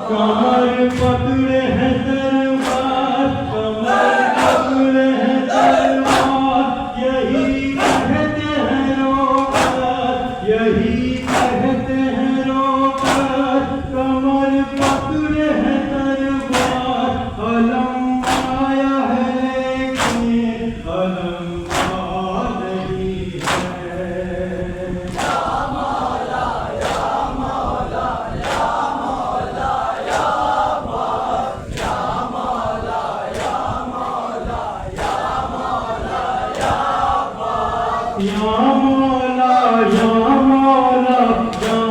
कमर पकड़े हैं दरबार, कमर पकड़े हैं दरबार, यही कहते हैं रोकर, यही कहते हैं रोकर। कमर पकड़े हैं दरबार, अलम आया है लेकिन अलम नहीं है। या मौला या मौला या